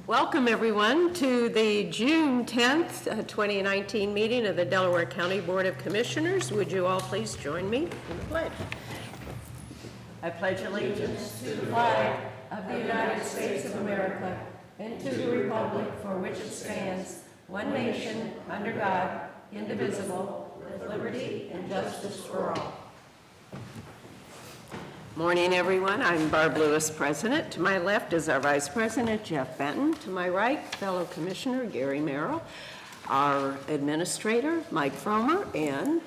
Welcome, everyone, to the June 10th, 2019 meeting of the Delaware County Board of Commissioners. Would you all please join me in the pledge? I pledge allegiance to the flag of the United States of America and to the republic for which it stands, one nation, under God, indivisible, with liberty and justice for all. Morning, everyone. I'm Barb Lewis, President. To my left is our Vice President, Jeff Benton. To my right, fellow Commissioner Gary Merrill, our Administrator, Mike Fromer, and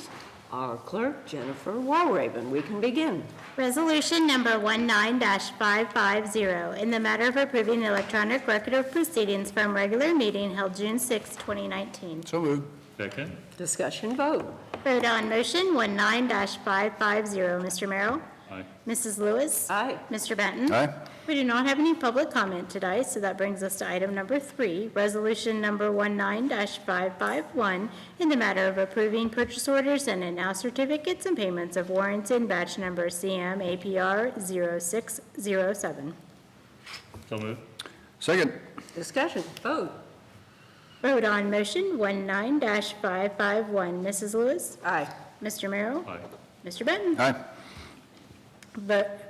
our Clerk, Jennifer Walraven. We can begin. Resolution number 19-550, in the matter of approving the electronic record of proceedings from regular meeting held June 6, 2019. So moved. Second. Discussion vote. Vote on motion 19-550. Mr. Merrill? Aye. Mrs. Lewis? Aye. Mr. Benton? Aye. We do not have any public comment today, so that brings us to item number 3, resolution number 19-551, in the matter of approving purchase orders and announced certificates and payments of warrants in batch number CM-APR 0607. So moved. Second. Discussion vote. Vote on motion 19-551. Mrs. Lewis? Aye. Mr. Merrill? Aye. Mr. Benton? Aye.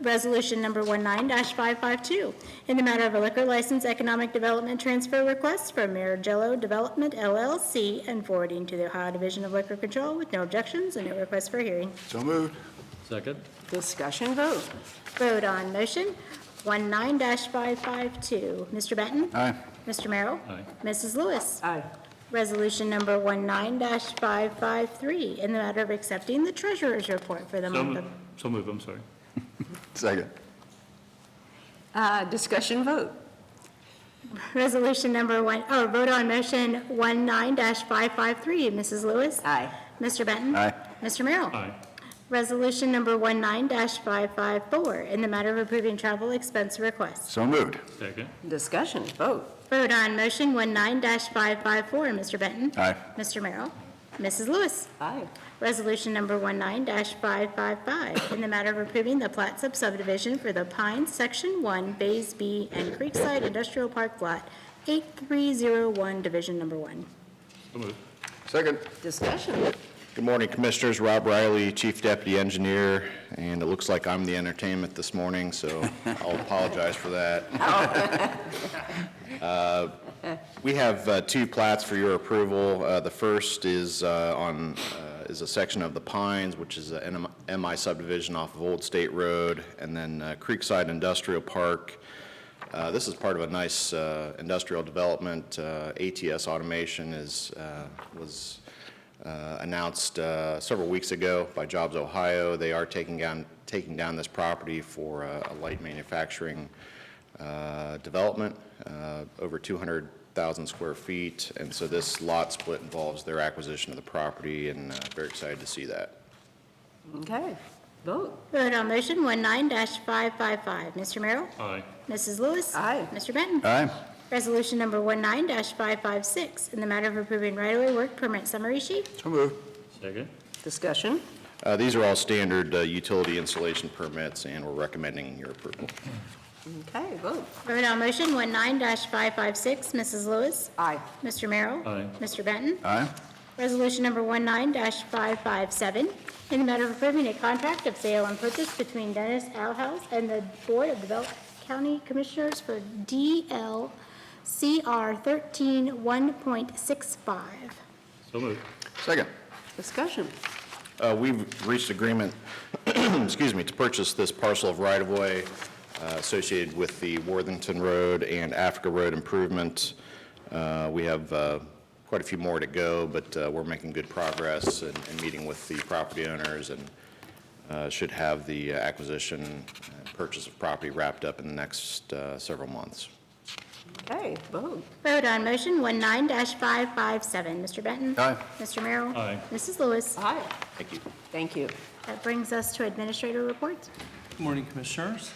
Resolution number 19-552, in the matter of a liquor license economic development transfer request from Marigello Development LLC and forwarding to the Ohio Division of Liquor Control with no objections and no request for hearing. So moved. Second. Discussion vote. Vote on motion 19-552. Mr. Benton? Aye. Mr. Merrill? Aye. Mrs. Lewis? Aye. Resolution number 19-553, in the matter of accepting the treasurer's report for the month of... So moved, I'm sorry. Second. Discussion vote. Resolution number vote on motion 19-553. Mrs. Lewis? Aye. Mr. Benton? Aye. Mr. Merrill? Aye. Resolution number 19-554, in the matter of approving travel expense requests. So moved. Second. Discussion vote. Vote on motion 19-554. Mr. Benton? Aye. Mr. Merrill? Mrs. Lewis? Aye. Resolution number 19-555, in the matter of approving the plat subdivision for the Pines Section 1, Bays B, and Creekside Industrial Park Lot 8301, Division number 1. So moved. Second. Discussion. Good morning, Commissioners. Rob Riley, Chief Deputy Engineer, and it looks like I'm the entertainment this morning, so I'll apologize for that. We have two plats for your approval. The first is is a section of the Pines, which is an MI subdivision off of Old State Road, and then Creekside Industrial Park. This is part of a nice industrial development. ATS Automation was announced several weeks ago by Jobs Ohio. They are taking down this property for a light manufacturing development, over 200,000 square feet, and so this lot split involves their acquisition of the property, and very excited to see that. Okay. Vote. Vote on motion 19-555. Mr. Merrill? Aye. Mrs. Lewis? Aye. Mr. Benton? Aye. Resolution number 19-556, in the matter of approving right-of-way work permit summary sheet. So moved. Second. Discussion. These are all standard utility installation permits, and we're recommending your approval. Okay. Vote. Vote on motion 19-556. Mrs. Lewis? Aye. Mr. Merrill? Aye. Mr. Benton? Aye. Resolution number 19-557, in the matter of approving a contract of sale and purchase between Dennis Alhouse and the Board of Development County Commissioners for DLCR 13-1.65. So moved. Second. Discussion. We've reached agreement, excuse me, to purchase this parcel of right-of-way associated with the Worthington Road and Africa Road improvement. We have quite a few more to go, but we're making good progress and meeting with the property owners, and should have the acquisition and purchase of property wrapped up in the next several months. Okay. Vote. Vote on motion 19-557. Mr. Benton? Aye. Mr. Merrill? Aye. Mrs. Lewis? Aye. Thank you. Thank you. That brings us to administrator reports. Good morning, Commissioners.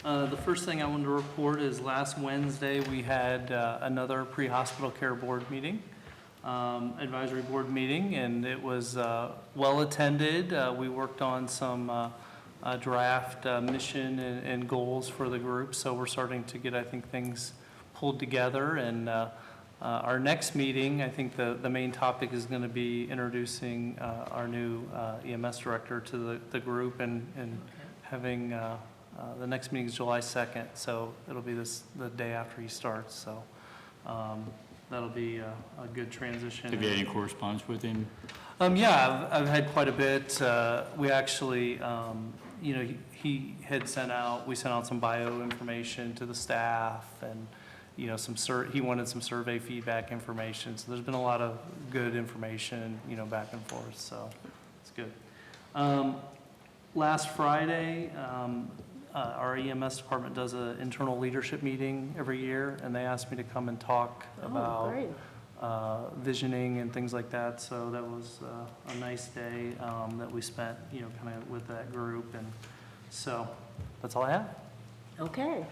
The first thing I wanted to report is last Wednesday we had another pre-hospital care board meeting, advisory board meeting, and it was well attended. We worked on some draft mission and goals for the group, so we're starting to get, I think, things pulled together, and our next meeting, I think the main topic is going to be introducing our new EMS director to the group, and having, the next meeting is July 2nd, so it'll be the day after he starts, so that'll be a good transition. Have you had any correspondence with him? Yeah, I've had quite a bit. We actually, you know, he had we sent out some bio information to the staff, and, you know, he wanted some survey feedback information. So there's been a lot of good information, you know, back and forth, so it's good. Last Friday, our EMS department does an internal leadership meeting every year, and they asked me to come and talk about great. visioning and things like that. So that was a nice day that we spent, you know, kind of with that group. And so that's all I have. Okay.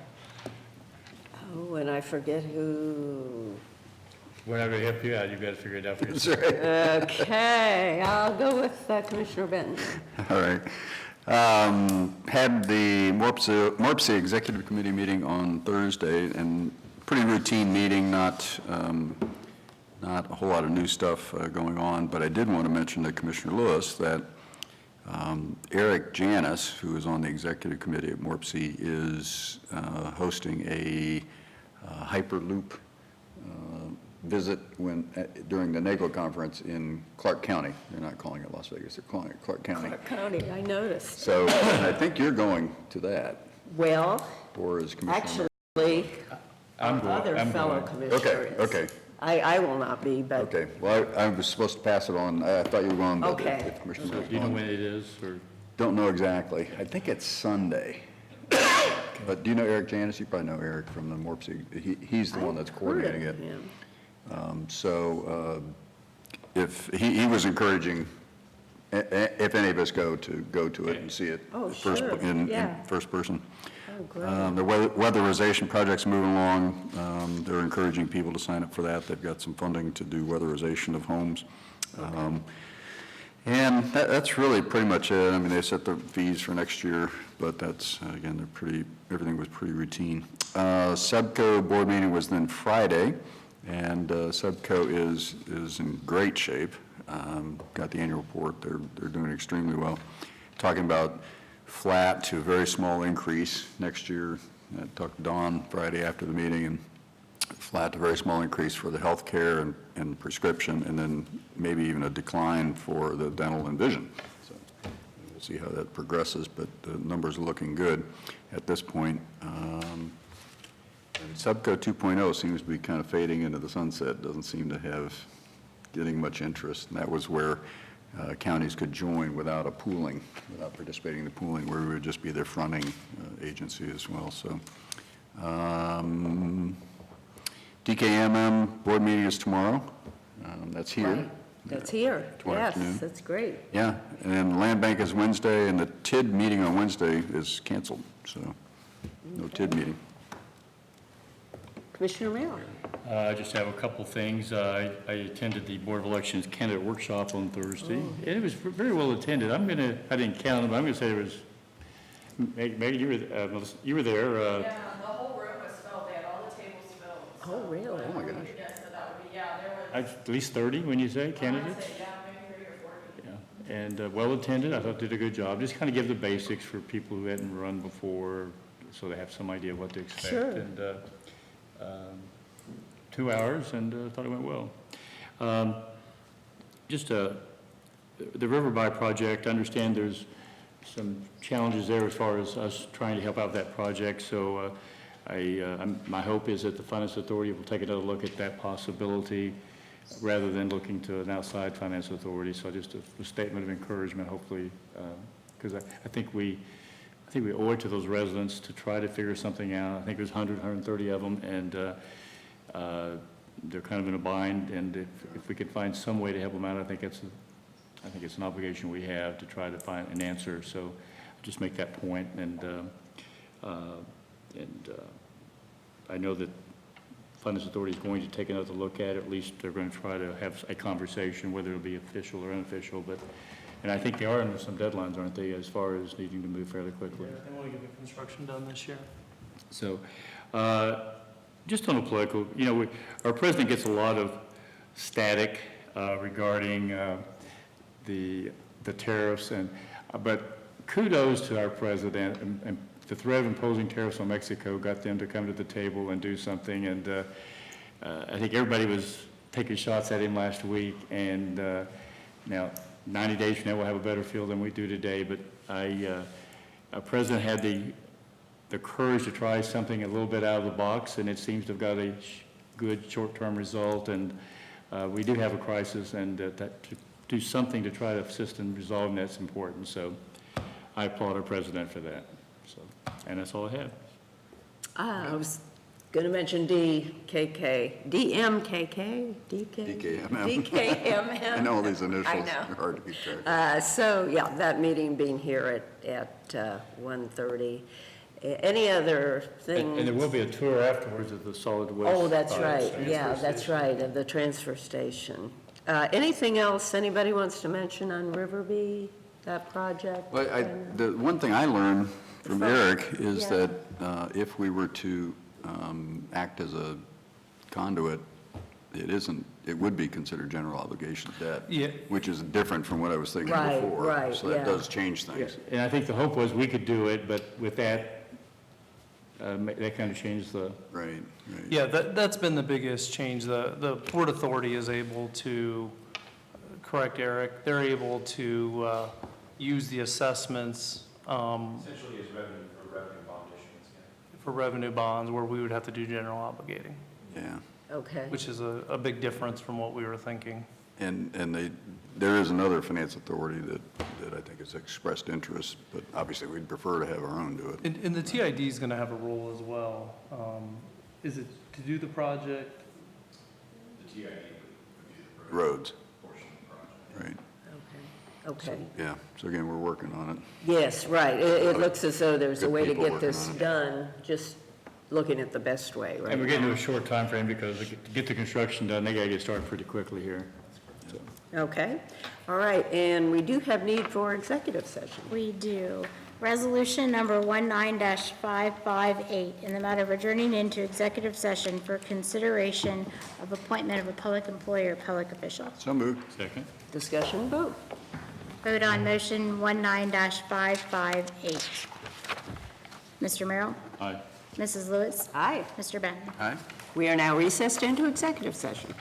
Oh, and I forget who. We're not going to help you out. You've got to figure it out for That's yourself. right. Okay, I'll go with Commissioner Benton. All right. Had the MORPSI Executive Committee meeting on Thursday, and pretty routine meeting, not a whole lot of new stuff going on, but I did want to mention to Commissioner Lewis that Eric Janis, who is on the Executive Committee at MORPSI, is hosting a Hyperloop visit during the NAGLE conference in Clark County. They're not calling it Las Vegas, they're calling it Clark County. Clark County, I noticed. So I think you're going to that, Well, or is Commissioner? actually, I'm going. other I'm fellow going. commissioner is. Okay. I will not be, but, Okay, well, I was supposed to pass it on. I thought you were going, but Okay. if Commissioner was Do you know going. when it is, or? Don't know exactly. I think it's Sunday. But do you know Eric Janis? You probably know Eric from the MORPSI. He's the one that's coordinating it. So if, he was encouraging, if any of us go to it and see it. Oh, first sure. in Yeah. first person. oh, great. The weatherization project's moving along. They're encouraging people to sign up for that. They've got some funding to do weatherization of homes. And that's really pretty much it. I mean, they set the fees for next year, but that's, again, everything was pretty routine. SEBCO board meeting was then Friday, and SEBCO is in great shape. Got the annual report. They're doing extremely well. Talking about flat to a very small increase next year. I talked to Dawn Friday after the meeting, and flat to very small increase for the health care and prescription, and then maybe even a decline for the dental and vision. So we'll see how that progresses, but the numbers are looking good at this point. And SEBCO 2.0 seems to be kind of fading into the sunset, doesn't seem to have getting much interest, and that was where counties could join without participating in the pooling, where we would just be their fronting agency as well. So DKMM board meeting is tomorrow. That's here. Right. That's here. Tomorrow Yes, afternoon. that's great. Yeah, and then the land bank is Wednesday, and the TID meeting on Wednesday is canceled, so no TID meeting. Commissioner Miller. I just have a couple things. I attended the Board of Elections candidate workshop on Thursday, and it was very well attended. I didn't count them, but I'm going to say there was, Maggie, you were there. Yeah, the whole room was filled, they had all the tables filled. Oh, really? Oh, my gosh. Yes, so that would be, yeah, there was, At least 30, when you say, candidates? yeah, maybe 30 or 40. Yeah, and well attended. I thought did a good job. Just kind of give the basics for people who hadn't run before, so they have some idea what to expect. Sure. And 2 hours, and thought it went well. The Riverby project, I understand there's some challenges there as far as us trying to help out that project. So my hope is that the Finance Authority will take another look at that possibility rather than looking to an outside finance authority. So just a statement of encouragement, hopefully, because I think we owe it to those residents to try to figure something out. I think there's 130 of them, and they're kind of in a bind. And if we could find some way to help them out, I think it's an obligation we have to try to find an answer. So just make that point, and I know that Finance Authority is going to take another look at it. At least they're going to try to have a conversation, whether it'll be official or unofficial. And I think they are under some deadlines, aren't they, as far as needing to move fairly quickly? They want to get the construction done this year. So Just on a political, our president gets a lot of static regarding the tariffs, but kudos to our president, and the threat of imposing tariffs on Mexico got them to come to the table and do something, and I think everybody was taking shots at him last week, and now 90 days from now we'll have a better feel than we do today, but our president had the courage to try something a little bit out of the box, and it seems to have got a good short-term result, and we do have a crisis, and that to do something to try to assist in resolving that's important, so I applaud our president for that. So, and that's all I have. I was going to mention DMKK, DKMM. I know all these initials. I know. They're hard to keep track of. So, yeah, that meeting being here at 1:30. Any other thing? And there will be a tour afterwards of the solid waste. Oh, that's right, transfer yeah, that's station. right, of the transfer station. Anything else anybody wants to mention on Riverby, that project? Well, the one thing I learned from Eric is Yeah. that if we were to act as a conduit, it would be considered general obligation debt. Yeah. Which is different from what I was thinking Right, before. right, So that yeah. does change things. And I think the hope was we could do it, but with that, that kind of changed the, Right, right. Yeah, that's been the biggest change. The Port Authority is able to, correct Eric, they're able to use the assessments. Essentially as revenue for revenue bond issuance. For revenue bonds, where we would have to do general obligating, Yeah. Okay, which is a big difference from what we were thinking. And there is another finance authority that I think has expressed interest, but obviously we'd prefer to have our own do it. And the TID is going to have a role as well. Is it to do the project? Roads. Right, okay. yeah. So again, we're working on it. Yes, right, it looks as though there's a Good way to people get working this on it. done, just looking at the best way, right? and we're getting to a short time frame because to get the construction done, they got to get started pretty quickly here. So. Okay, all right, and we do have need for executive session. We do. Resolution number 19-558, in the matter of adjourning into executive session for consideration of appointment of a public employee or public official. So moved. Second? Discussion, vote. Vote on motion 19-558. Mr. Merrill? Aye. Mrs. Lewis? Aye. Mr. Benton? Aye. We are now recessed into executive session.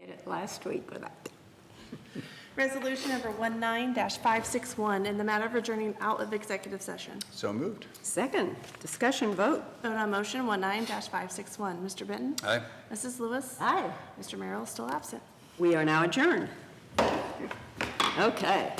Did it last week with that. Resolution number 19-561, in the matter of adjourning out of executive session. So moved. Second, discussion vote. Vote on motion 19-561. Mr. Benton? Aye. Mrs. Lewis? Aye. Mr. Merrill is still absent. We are now adjourned. Okay.